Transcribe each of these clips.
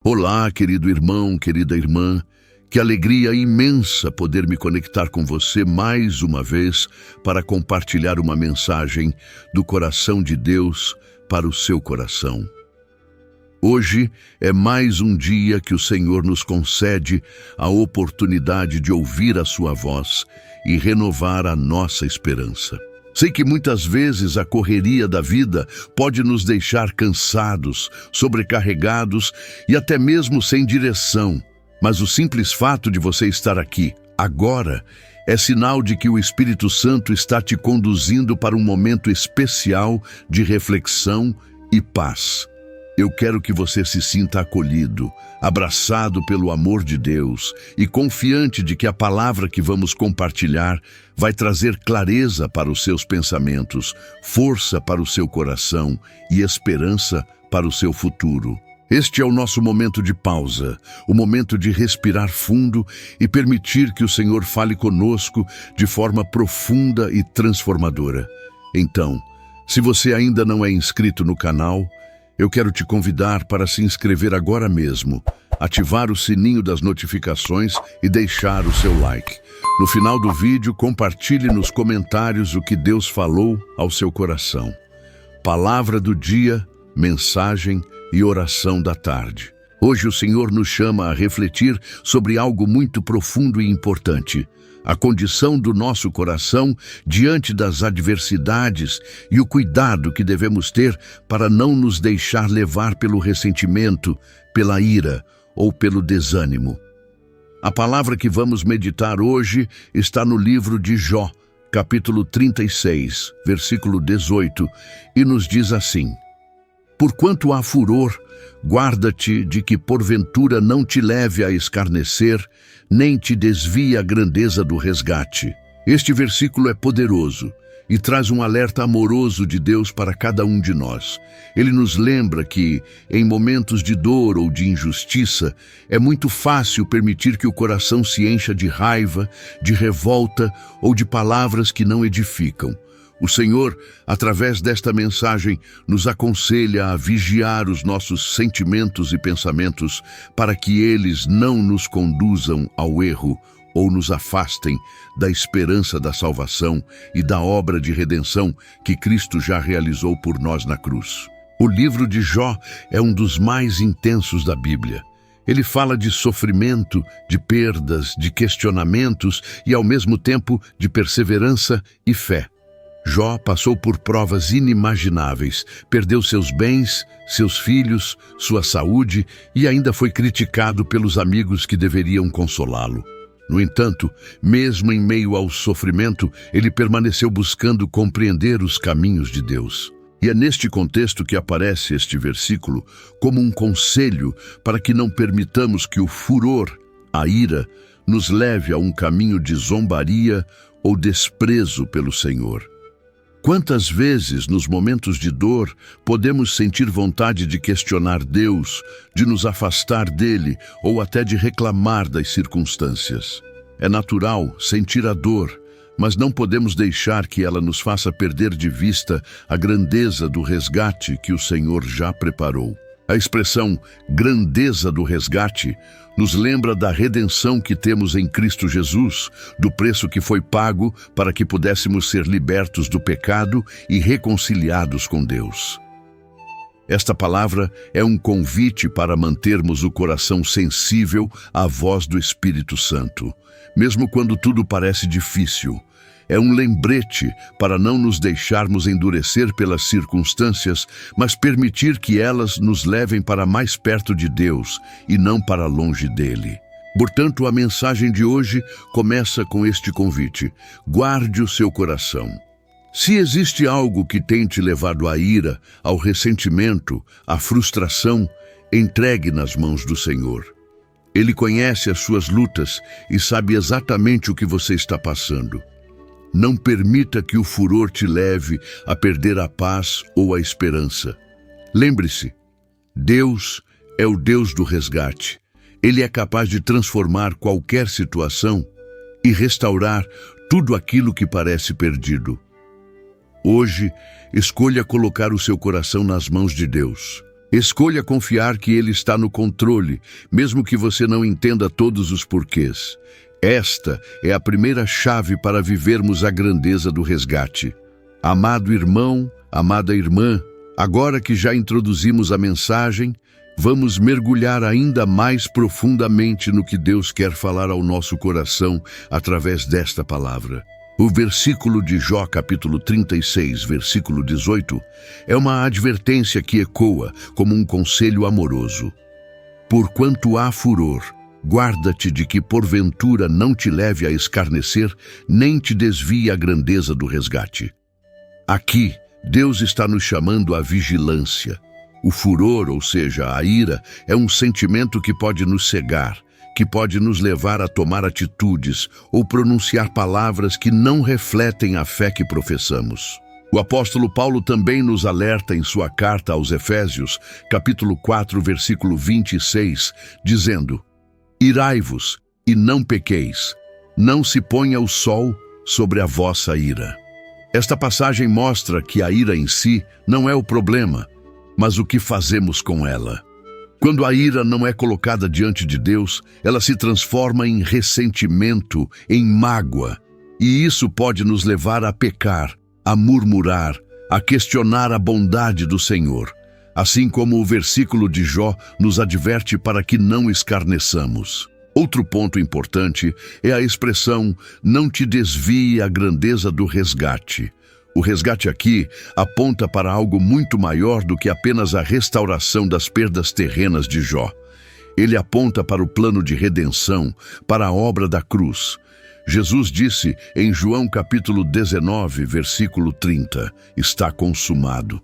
Olá, querido irmão, querida irmã. Que alegria imensa poder me conectar com você mais uma vez para compartilhar uma mensagem do coração de Deus para o seu coração. Hoje é mais um dia que o Senhor nos concede a oportunidade de ouvir a sua voz e renovar a nossa esperança. Sei que muitas vezes a correria da vida pode nos deixar cansados, sobrecarregados e até mesmo sem direção. Mas o simples fato de você estar aqui, agora, é sinal de que o Espírito Santo está te conduzindo para um momento especial de reflexão e paz. Eu quero que você se sinta acolhido, abraçado pelo amor de Deus e confiante de que a palavra que vamos compartilhar vai trazer clareza para os seus pensamentos, força para o seu coração e esperança para o seu futuro. Este é o nosso momento de pausa, o momento de respirar fundo e permitir que o Senhor fale conosco de forma profunda e transformadora. Então, se você ainda não é inscrito no canal, eu quero te convidar para se inscrever agora mesmo, ativar o sininho das notificações e deixar o seu like. No final do vídeo, compartilhe nos comentários o que Deus falou ao seu coração. Palavra do dia, mensagem e oração da tarde. Hoje o Senhor nos chama a refletir sobre algo muito profundo e importante: a condição do nosso coração diante das adversidades e o cuidado que devemos ter para não nos deixar levar pelo ressentimento, pela ira ou pelo desânimo. A palavra que vamos meditar hoje está no livro de Jó, capítulo 36, versículo 18, e nos diz assim: Porquanto há furor, guarda-te de que porventura não te leve a escarnecer, nem te desvie a grandeza do resgate. Este versículo é poderoso e traz um alerta amoroso de Deus para cada um de nós. Ele nos lembra que, em momentos de dor ou de injustiça, é muito fácil permitir que o coração se encha de raiva, de revolta ou de palavras que não edificam. O Senhor, através desta mensagem, nos aconselha a vigiar os nossos sentimentos e pensamentos para que eles não nos conduzam ao erro ou nos afastem da esperança da salvação e da obra de redenção que Cristo já realizou por nós na cruz. O livro de Jó é um dos mais intensos da Bíblia. Ele fala de sofrimento, de perdas, de questionamentos e, ao mesmo tempo, de perseverança e fé. Jó passou por provas inimagináveis, perdeu seus bens, seus filhos, sua saúde e ainda foi criticado pelos amigos que deveriam consolá-lo. No entanto, mesmo em meio ao sofrimento, ele permaneceu buscando compreender os caminhos de Deus. E é neste contexto que aparece este versículo como um conselho para que não permitamos que o furor, a ira, nos leve a um caminho de zombaria ou desprezo pelo Senhor. Quantas vezes, nos momentos de dor, podemos sentir vontade de questionar Deus, de nos afastar dele ou até de reclamar das circunstâncias? É natural sentir a dor, mas não podemos deixar que ela nos faça perder de vista a grandeza do resgate que o Senhor já preparou. A expressão grandeza do resgate nos lembra da redenção que temos em Cristo Jesus, do preço que foi pago para que pudéssemos ser libertos do pecado e reconciliados com Deus. Esta palavra é um convite para mantermos o coração sensível à voz do Espírito Santo, mesmo quando tudo parece difícil. É um lembrete para não nos deixarmos endurecer pelas circunstâncias, mas permitir que elas nos levem para mais perto de Deus e não para longe dele. Portanto, a mensagem de hoje começa com este convite: guarde o seu coração. Se existe algo que tem te levado à ira, ao ressentimento, à frustração, entregue nas mãos do Senhor. Ele conhece as suas lutas e sabe exatamente o que você está passando. Não permita que o furor te leve a perder a paz ou a esperança. Lembre-se, Deus é o Deus do resgate. Ele é capaz de transformar qualquer situação e restaurar tudo aquilo que parece perdido. Hoje, escolha colocar o seu coração nas mãos de Deus. Escolha confiar que Ele está no controle, mesmo que você não entenda todos os porquês. Esta é a primeira chave para vivermos a grandeza do resgate. Amado irmão, amada irmã, agora que já introduzimos a mensagem, vamos mergulhar ainda mais profundamente no que Deus quer falar ao nosso coração através desta palavra. O versículo de Jó, capítulo 36, versículo 18, é uma advertência que ecoa como um conselho amoroso. Porquanto há furor, guarda-te de que porventura não te leve a escarnecer, nem te desvie a grandeza do resgate. Aqui, Deus está nos chamando à vigilância. O furor, ou seja, a ira, é um sentimento que pode nos cegar, que pode nos levar a tomar atitudes ou pronunciar palavras que não refletem a fé que professamos. O apóstolo Paulo também nos alerta em sua carta aos Efésios, capítulo 4, versículo 26, dizendo: Irai-vos e não pequeis, não se ponha o sol sobre a vossa ira. Esta passagem mostra que a ira em si não é o problema, mas o que fazemos com ela. Quando a ira não é colocada diante de Deus, ela se transforma em ressentimento, em mágoa, e isso pode nos levar a pecar, a murmurar, a questionar a bondade do Senhor, assim como o versículo de Jó nos adverte para que não escarneçamos. Outro ponto importante é a expressão "não te desvie a grandeza do resgate". O resgate aqui aponta para algo muito maior do que apenas a restauração das perdas terrenas de Jó. Ele aponta para o plano de redenção, para a obra da cruz. Jesus disse em João capítulo 19, versículo 30, "Está consumado".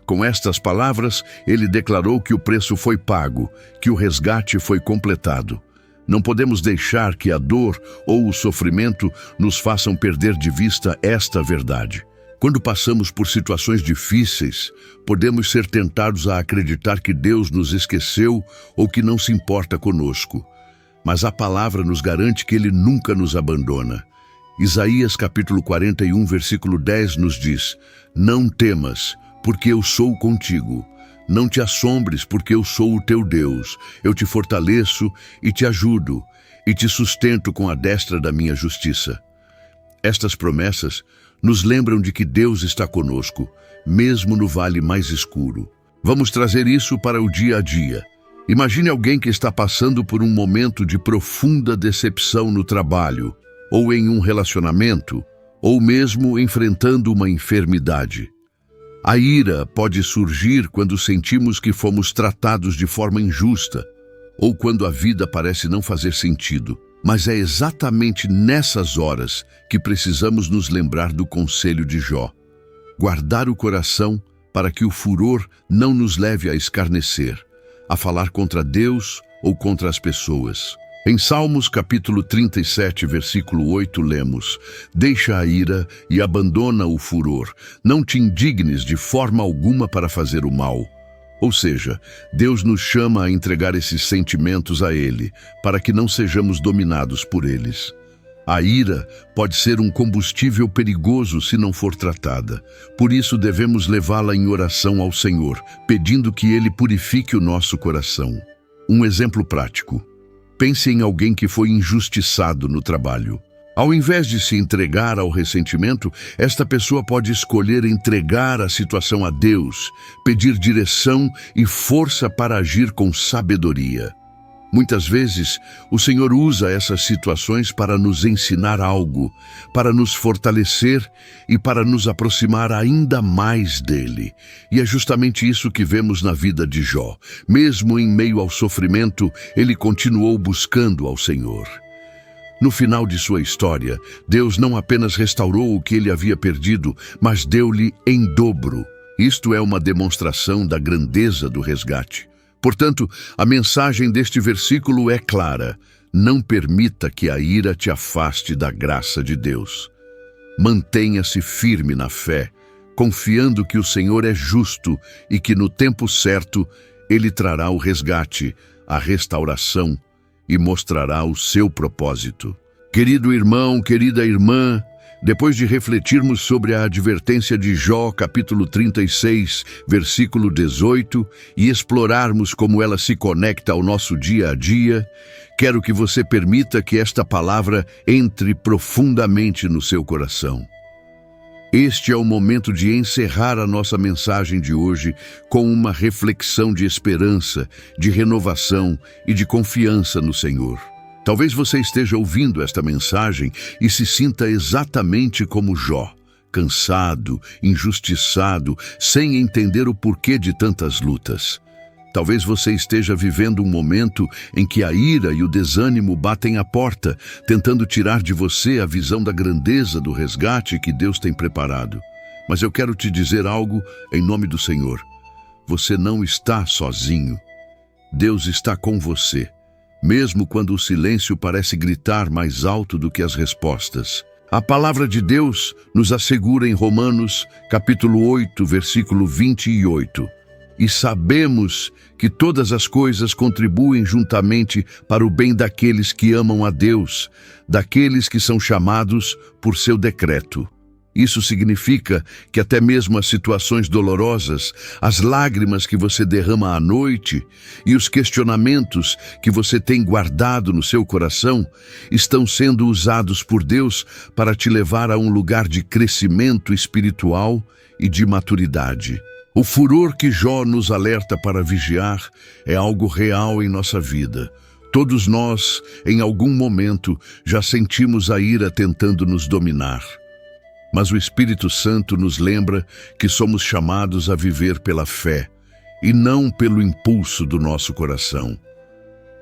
Com estas palavras, ele declarou que o preço foi pago, que o resgate foi completado. Não podemos deixar que a dor ou o sofrimento nos façam perder de vista esta verdade. Quando passamos por situações difíceis, podemos ser tentados a acreditar que Deus nos esqueceu ou que não se importa conosco. Mas a palavra nos garante que Ele nunca nos abandona. Isaías capítulo 41, versículo 10 nos diz: "Não temas, porque eu sou contigo. Não te assombres, porque eu sou o teu Deus. Eu te fortaleço e te ajudo, e te sustento com a destra da minha justiça." Estas promessas nos lembram de que Deus está conosco, mesmo no vale mais escuro. Vamos trazer isso para o dia a dia. Imagine alguém que está passando por um momento de profunda decepção no trabalho, ou em um relacionamento, ou mesmo enfrentando uma enfermidade. A ira pode surgir quando sentimos que fomos tratados de forma injusta, ou quando a vida parece não fazer sentido. Mas é exatamente nessas horas que precisamos nos lembrar do conselho de Jó. Guardar o coração para que o furor não nos leve a escarnecer, a falar contra Deus ou contra as pessoas. Em Salmos capítulo 37, versículo 8, lemos: "Deixa a ira e abandona o furor. Não te indignes de forma alguma para fazer o mal." Ou seja, Deus nos chama a entregar esses sentimentos a Ele, para que não sejamos dominados por eles. A ira pode ser um combustível perigoso se não for tratada. Por isso devemos levá-la em oração ao Senhor, pedindo que Ele purifique o nosso coração. Um exemplo prático. Pense em alguém que foi injustiçado no trabalho. Ao invés de se entregar ao ressentimento, esta pessoa pode escolher entregar a situação a Deus, pedir direção e força para agir com sabedoria. Muitas vezes, o Senhor usa essas situações para nos ensinar algo, para nos fortalecer e para nos aproximar ainda mais dele. E é justamente isso que vemos na vida de Jó. Mesmo em meio ao sofrimento, ele continuou buscando ao Senhor. No final de sua história, Deus não apenas restaurou o que ele havia perdido, mas deu-lhe em dobro. Isto é uma demonstração da grandeza do resgate. Portanto, a mensagem deste versículo é clara: não permita que a ira te afaste da graça de Deus. Mantenha-se firme na fé, confiando que o Senhor é justo e que no tempo certo Ele trará o resgate, a restauração e mostrará o seu propósito. Querido irmão, querida irmã, depois de refletirmos sobre a advertência de Jó, capítulo 36, versículo 18, e explorarmos como ela se conecta ao nosso dia a dia, quero que você permita que esta palavra entre profundamente no seu coração. Este é o momento de encerrar a nossa mensagem de hoje com uma reflexão de esperança, de renovação e de confiança no Senhor. Talvez você esteja ouvindo esta mensagem e se sinta exatamente como Jó, cansado, injustiçado, sem entender o porquê de tantas lutas. Talvez você esteja vivendo um momento em que a ira e o desânimo batem à porta, tentando tirar de você a visão da grandeza do resgate que Deus tem preparado. Mas eu quero te dizer algo em nome do Senhor. Você não está sozinho. Deus está com você, mesmo quando o silêncio parece gritar mais alto do que as respostas. A palavra de Deus nos assegura em Romanos, capítulo 8, versículo 28. E sabemos que todas as coisas contribuem juntamente para o bem daqueles que amam a Deus, daqueles que são chamados por seu decreto. Isso significa que até mesmo as situações dolorosas, as lágrimas que você derrama à noite e os questionamentos que você tem guardado no seu coração estão sendo usados por Deus para te levar a um lugar de crescimento espiritual e de maturidade. O furor que Jó nos alerta para vigiar é algo real em nossa vida. Todos nós, em algum momento, já sentimos a ira tentando nos dominar. Mas o Espírito Santo nos lembra que somos chamados a viver pela fé e não pelo impulso do nosso coração.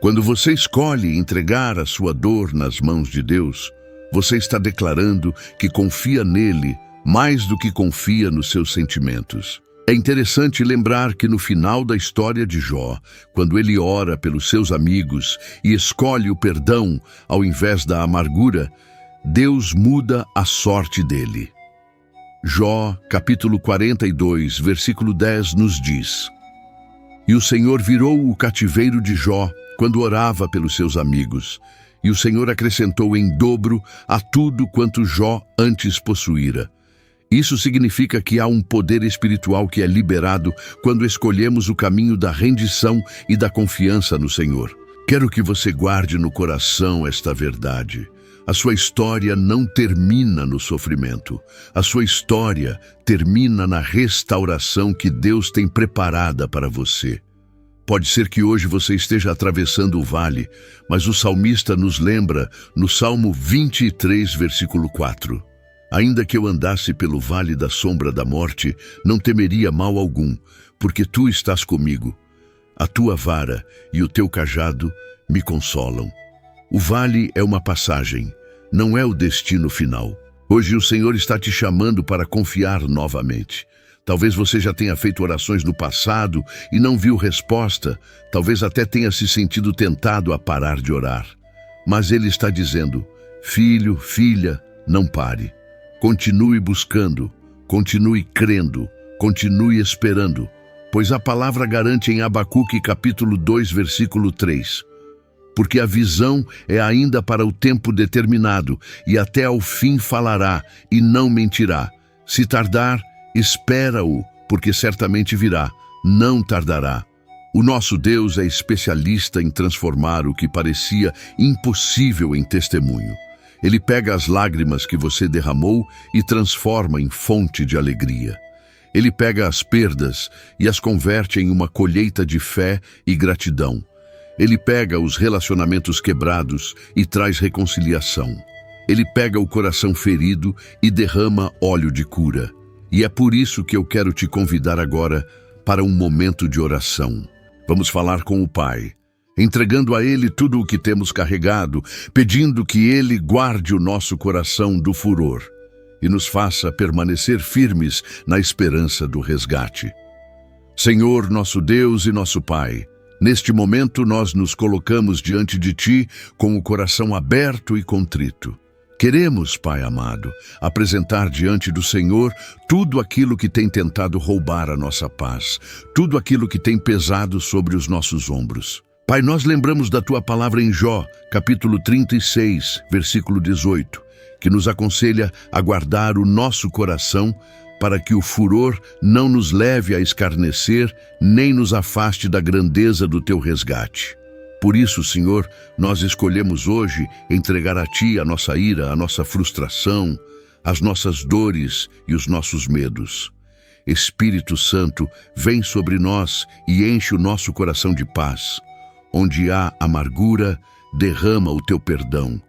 Quando você escolhe entregar a sua dor nas mãos de Deus, você está declarando que confia nele mais do que confia nos seus sentimentos. É interessante lembrar que no final da história de Jó, quando ele ora pelos seus amigos e escolhe o perdão ao invés da amargura, Deus muda a sorte dele. Jó, capítulo 42, versículo 10 nos diz: E o Senhor virou o cativeiro de Jó quando orava pelos seus amigos, e o Senhor acrescentou em dobro a tudo quanto Jó antes possuíra. Isso significa que há um poder espiritual que é liberado quando escolhemos o caminho da rendição e da confiança no Senhor. Quero que você guarde no coração esta verdade. A sua história não termina no sofrimento. A sua história termina na restauração que Deus tem preparada para você. Pode ser que hoje você esteja atravessando o vale, mas o salmista nos lembra no Salmo 23, versículo 4. Ainda que eu andasse pelo vale da sombra da morte, não temeria mal algum, porque tu estás comigo. A tua vara e o teu cajado me consolam. O vale é uma passagem, não é o destino final. Hoje o Senhor está te chamando para confiar novamente. Talvez você já tenha feito orações no passado e não viu resposta, talvez até tenha se sentido tentado a parar de orar. Mas Ele está dizendo: filho, filha, não pare. Continue buscando, continue crendo, continue esperando, pois a palavra garante em Abacuque capítulo 2, versículo 3. Porque a visão é ainda para o tempo determinado, e até ao fim falará, e não mentirá. Se tardar, espera-o, porque certamente virá, não tardará. O nosso Deus é especialista em transformar o que parecia impossível em testemunho. Ele pega as lágrimas que você derramou e transforma em fonte de alegria. Ele pega as perdas e as converte em uma colheita de fé e gratidão. Ele pega os relacionamentos quebrados e traz reconciliação. Ele pega o coração ferido e derrama óleo de cura. E é por isso que eu quero te convidar agora para um momento de oração. Vamos falar com o Pai, entregando a Ele tudo o que temos carregado, pedindo que Ele guarde o nosso coração do furor e nos faça permanecer firmes na esperança do resgate. Senhor, nosso Deus e nosso Pai, neste momento nós nos colocamos diante de Ti com o coração aberto e contrito. Queremos, Pai amado, apresentar diante do Senhor tudo aquilo que tem tentado roubar a nossa paz, tudo aquilo que tem pesado sobre os nossos ombros. Pai, nós lembramos da Tua palavra em Jó, capítulo 36, versículo 18, que nos aconselha a guardar o nosso coração para que o furor não nos leve a escarnecer, nem nos afaste da grandeza do Teu resgate. Por isso, Senhor, nós escolhemos hoje entregar a Ti a nossa ira, a nossa frustração, as nossas dores e os nossos medos. Espírito Santo, vem sobre nós e enche o nosso coração de paz. Onde há amargura, derrama o Teu perdão.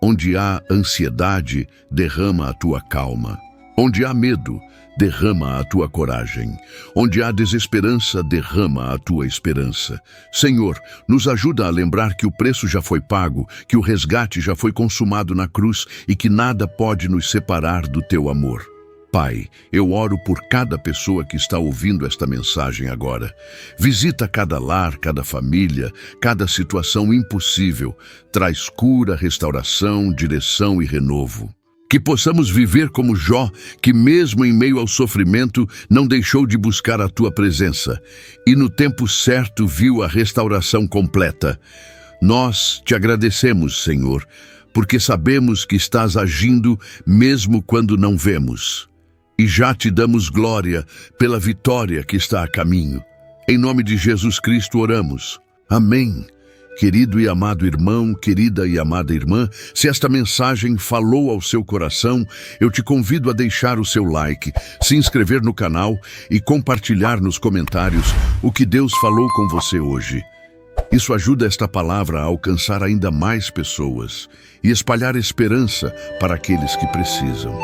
Onde há ansiedade, derrama a Tua calma. Onde há medo, derrama a Tua coragem. Onde há desesperança, derrama a Tua esperança. Senhor, nos ajuda a lembrar que o preço já foi pago, que o resgate já foi consumado na cruz e que nada pode nos separar do Teu amor. Pai, eu oro por cada pessoa que está ouvindo esta mensagem agora. Visita cada lar, cada família, cada situação impossível. Traz cura, restauração, direção e renovo. Que possamos viver como Jó, que mesmo em meio ao sofrimento não deixou de buscar a Tua presença e no tempo certo viu a restauração completa. Nós te agradecemos, Senhor, porque sabemos que estás agindo mesmo quando não vemos. E já te damos glória pela vitória que está a caminho. Em nome de Jesus Cristo oramos. Amém. Querido e amado irmão, querida e amada irmã, se esta mensagem falou ao seu coração, eu te convido a deixar o seu like, se inscrever no canal e compartilhar nos comentários o que Deus falou com você hoje. Isso ajuda esta palavra a alcançar ainda mais pessoas e espalhar esperança para aqueles que precisam.